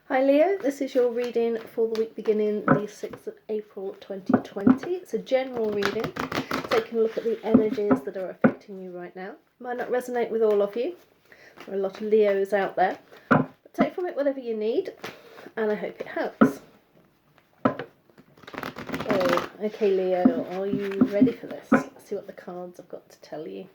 Hi Leo, this is your reading for the week beginning the 6th of April 2020. It's a general reading, taking a look at the energies that are affecting you right now. Might not resonate with all of you, there are a lot of Leos out there, but take from it whatever you need, and I hope it helps. Oh, okay Leo, are you ready for this? Let's see what the cards have got to tell you.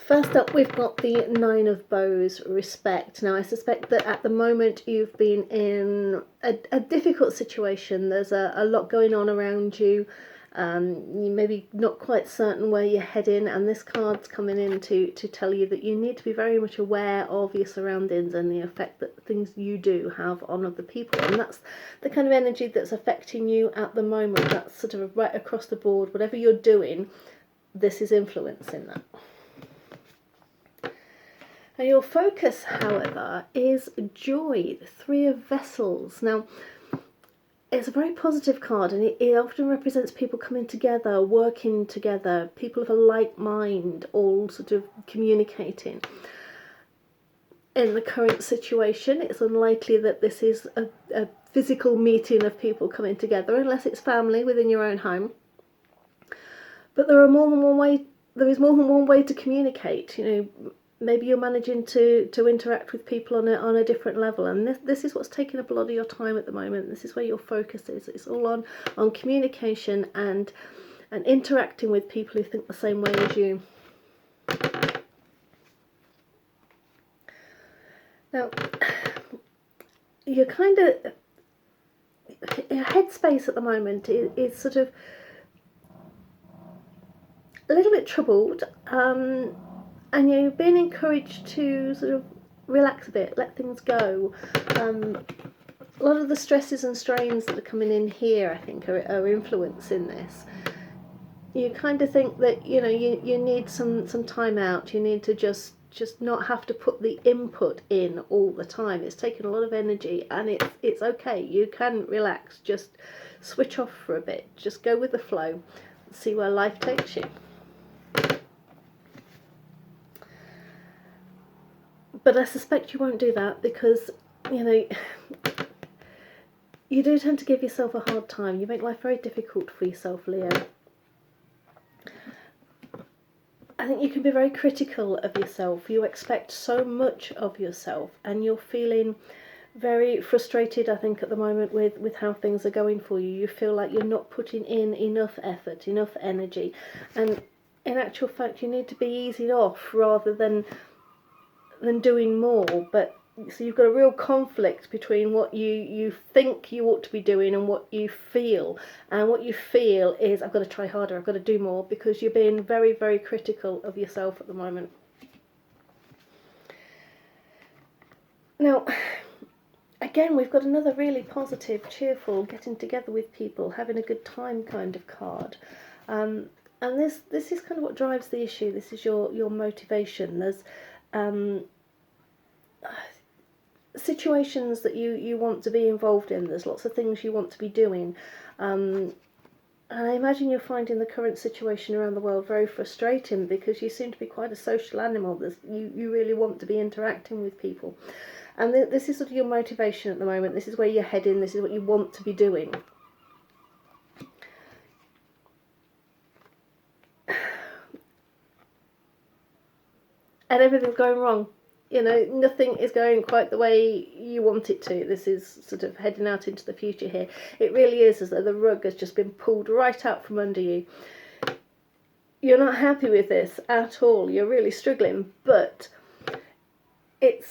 First up, we've got the Nine of Bows, respect. Now, I suspect that at the moment you've been in a difficult situation. There's a lot going on around you. You maybe not quite certain where you're heading, and this card's coming in to tell you that you need to be very much aware of your surroundings and the effect that things you do have on other people. And that's the kind of energy that's affecting you at the moment. That's sort of right across the board. Whatever you're doing, this is influencing that. Now your focus, however, is joy, the Three of Vessels. Now, it's a very positive card, and it often represents people coming together, working together, people of a like mind, all sort of communicating. In the current situation, it's unlikely that this is a physical meeting of people coming together, unless it's family within your own home. But there is more than one way to communicate, you know. Maybe you're managing to interact with people on a different level, and this is what's taking up a lot of your time at the moment. This is where your focus is. It's all on communication and interacting with people who think the same way as you. Now, you're kind of, your headspace at the moment is sort of a little bit troubled. And you've been encouraged to sort of relax a bit, let things go. A lot of the stresses and strains that are coming in here, I think, are influencing this. You kind of think that, you know, you need some time out. You need to just not have to put the input in all the time. It's taking a lot of energy, and it's okay. You can relax. Just switch off for a bit. Just go with the flow. See where life takes you. But I suspect you won't do that because, you know, you do tend to give yourself a hard time. You make life very difficult for yourself, Leo. I think you can be very critical of yourself. You expect so much of yourself, and you're feeling very frustrated, I think, at the moment with how things are going for you. You feel like you're not putting in enough effort, enough energy. And in actual fact, you need to be easing off rather than doing more. But so you've got a real conflict between what you think you ought to be doing and what you feel. And what you feel is, I've got to try harder, I've got to do more, because you're being very, very critical of yourself at the moment. Now, again, we've got another really positive, cheerful, getting together with people, having a good time kind of card. And this is kind of what drives the issue. This is your motivation. There's situations that you want to be involved in. There's lots of things you want to be doing. And I imagine you're finding the current situation around the world very frustrating, because you seem to be quite a social animal. You really want to be interacting with people. And this is sort of your motivation at the moment. This is where you're heading. This is what you want to be doing. And everything's going wrong. You know, nothing is going quite the way you want it to. This is sort of heading out into the future here. It really is as though the rug has just been pulled right out from under you. You're not happy with this at all. You're really struggling, but it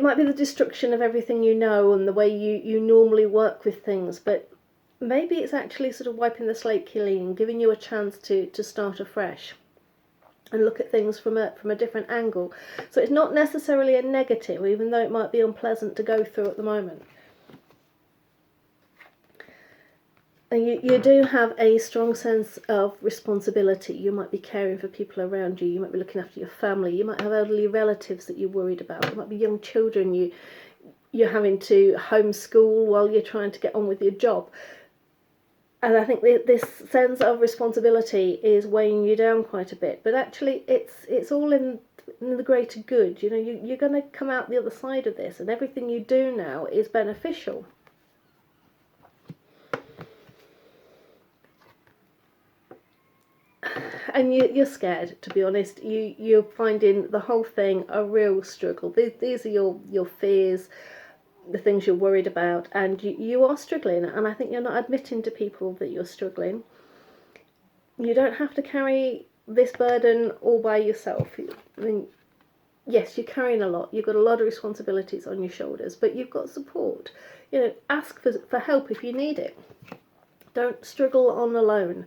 might be the destruction of everything you know and the way you normally work with things, but maybe it's actually sort of wiping the slate clean, giving you a chance to start afresh and look at things from a different angle. So it's not necessarily a negative, even though it might be unpleasant to go through at the moment. And you do have a strong sense of responsibility. You might be caring for people around you. You might be looking after your family. You might have elderly relatives that you're worried about. There might be young children you're having to homeschool while you're trying to get on with your job. And I think this sense of responsibility is weighing you down quite a bit. But actually, it's all in in the greater good. You know, you're going to come out the other side of this, and everything you do now is beneficial. And you're scared, to be honest. You're finding the whole thing a real struggle. These are your fears, the things you're worried about, and you are struggling. And I think you're not admitting to people that you're struggling. You don't have to carry this burden all by yourself. I mean, yes, you're carrying a lot. You've got a lot of responsibilities on your shoulders, but you've got support. You know, ask for help if you need it. Don't struggle on alone.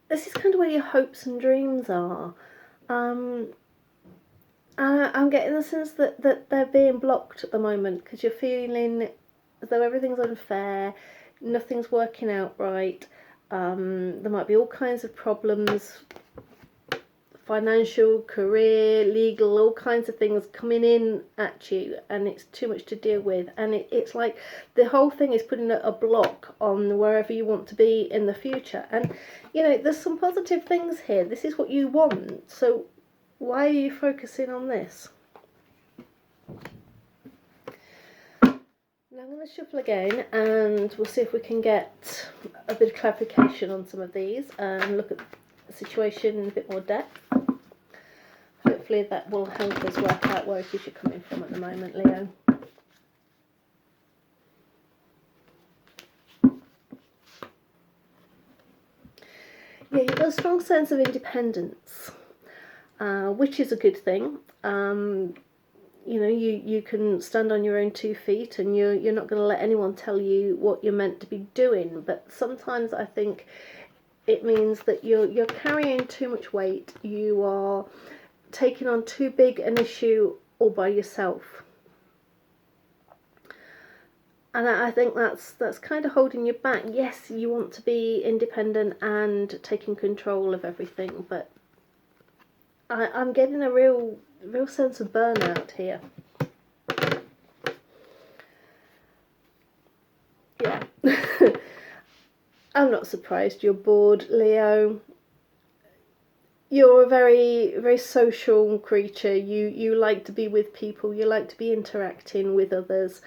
This is kind of where your hopes and dreams are. I'm getting the sense that they're being blocked at the moment because you're feeling as though everything's unfair, nothing's working out right. There might be all kinds of problems, financial, career, legal, all kinds of things coming in at you, and it's too much to deal with. And it's like the whole thing is putting a block on wherever you want to be in the future. And you know, there's some positive things here. This is what you want, so why are you focusing on this? Now I'm going to shuffle again, and we'll see if we can get a bit of clarification on some of these and look at the situation in a bit more depth. Hopefully that will help us work out where it is you're coming from at the moment, Leo. Yeah, you've got a strong sense of independence, which is a good thing. You know, you can stand on your own 2 feet, and you're not going to let anyone tell you what you're meant to be doing. But sometimes I think it means that you're carrying too much weight. You are taking on too big an issue all by yourself. And I think that's kind of holding you back. Yes, you want to be independent and taking control of everything, but I'm getting a real sense of burnout here. Yeah. I'm not surprised you're bored, Leo. You're a very social creature. You like to be with people. You like to be interacting with others.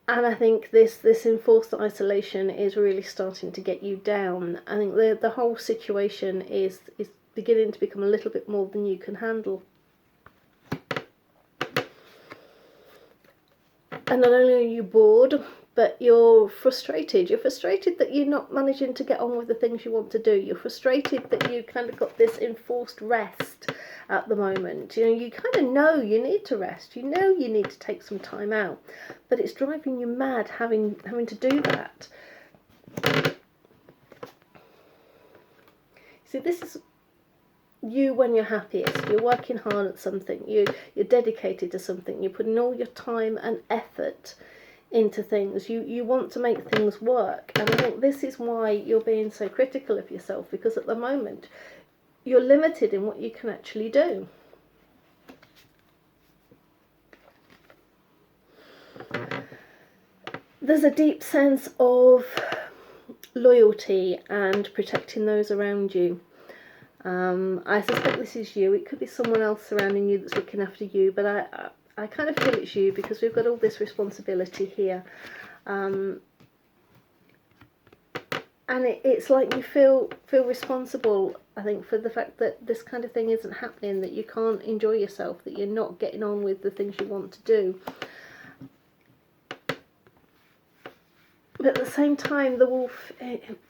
And I think this enforced isolation is really starting to get you down. I think the whole situation is beginning to become a little bit more than you can handle. And not only are you bored, but you're frustrated. You're frustrated that you're not managing to get on with the things you want to do. You're frustrated that you kind of got this enforced rest at the moment. You know, you kind of know you need to rest. You know you need to take some time out, but it's driving you mad having to do that. See, this is you when you're happiest. You're working hard at something. You're dedicated to something. You're putting all your time and effort into things. You want to make things work, and I think this is why you're being so critical of yourself, because at the moment you're limited in what you can actually do. There's a deep sense of loyalty and protecting those around you. I suspect this is you. It could be someone else surrounding you that's looking after you, but I kind of feel it's you, because we've got all this responsibility here. And it's like you feel responsible, I think, for the fact that this kind of thing isn't happening, that you can't enjoy yourself, that you're not getting on with the things you want to do. But at the same time, the wolf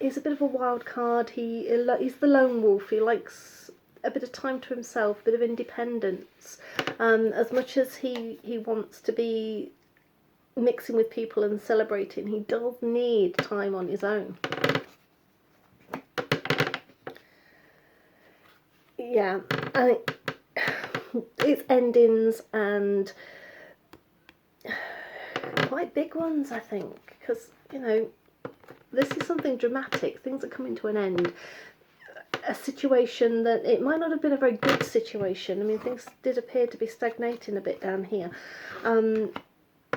is a bit of a wild card. He's the lone wolf. He likes a bit of time to himself, a bit of independence. As much as he wants to be mixing with people and celebrating, he does need time on his own. Yeah, and it's endings, and quite big ones, I think, because, you know, this is something dramatic. Things are coming to an end. A situation that it might not have been a very good situation. I mean, things did appear to be stagnating a bit down here.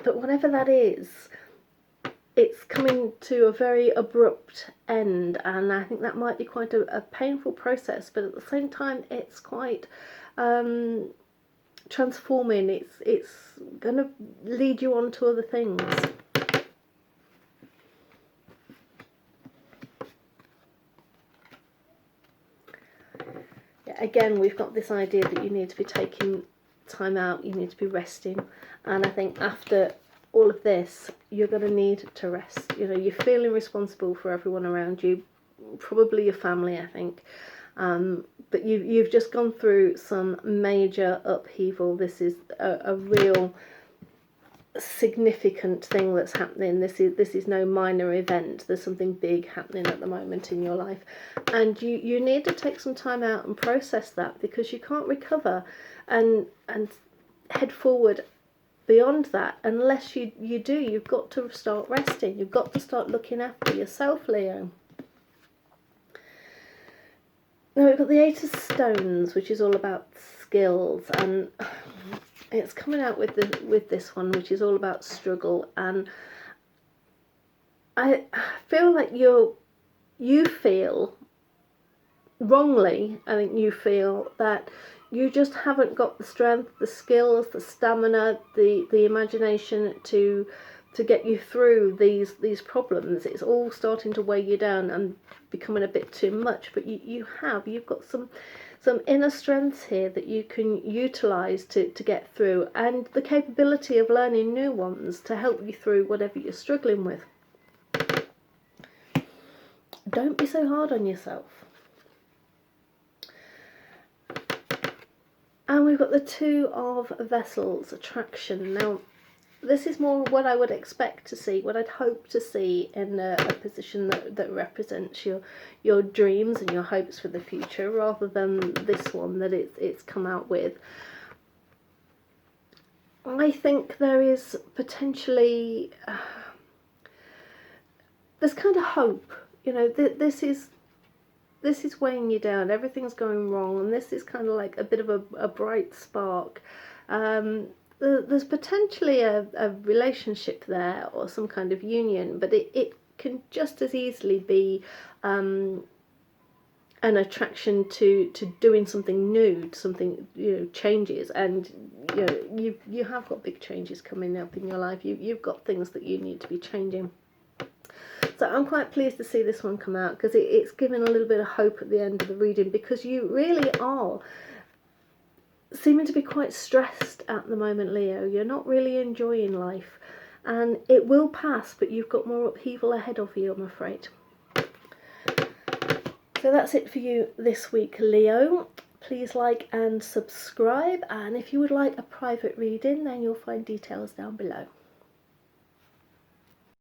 but whatever that is, it's coming to a very abrupt end, and I think that might be quite a painful process, but at the same time it's quite transforming. It's going to lead you on to other things. Yeah, again, we've got this idea that you need to be taking time out, you need to be resting, and I think after all of this you're going to need to rest. You know, you're feeling responsible for everyone around you, probably your family, I think, but you've just gone through some major upheaval. This is a real significant thing that's happening. This is no minor event. There's something big happening at the moment in your life, and you need to take some time out and process that, because you can't recover and head forward beyond that unless you do. You've got to start resting. You've got to start looking after yourself, Leo. Now we've got the Eight of Stones, which is all about skills, and it's coming out with this one, which is all about struggle. And I feel like you feel wrongly, I think you feel that you just haven't got the strength, the skills, the stamina, the imagination to get you through these problems. It's all starting to weigh you down and becoming a bit too much, but you've got some inner strengths here that you can utilize to get through, and the capability of learning new ones to help you through whatever you're struggling with. Don't be so hard on yourself. And we've got the Two of Vessels, attraction. Now, this is more what I would expect to see, what I'd hope to see in a position that represents your dreams and your hopes for the future, rather than this one that it's come out with. I think there is potentially, there's kind of hope. You know, this is weighing you down, everything's going wrong, and this is kind of like a bit of a bright spark. There's potentially a relationship there, or some kind of union, but it can just as easily be an attraction to doing something new, something, you know, changes, and you know, you have got big changes coming up in your life. You've got things that you need to be changing. So I'm quite pleased to see this one come out, because it's giving a little bit of hope at the end of the reading, because you really are seeming to be quite stressed at the moment, Leo. You're not really enjoying life, and it will pass, but you've got more upheaval ahead of you, I'm afraid. So that's it for you this week, Leo. Please like and subscribe, and if you would like a private reading, then you'll find details down below.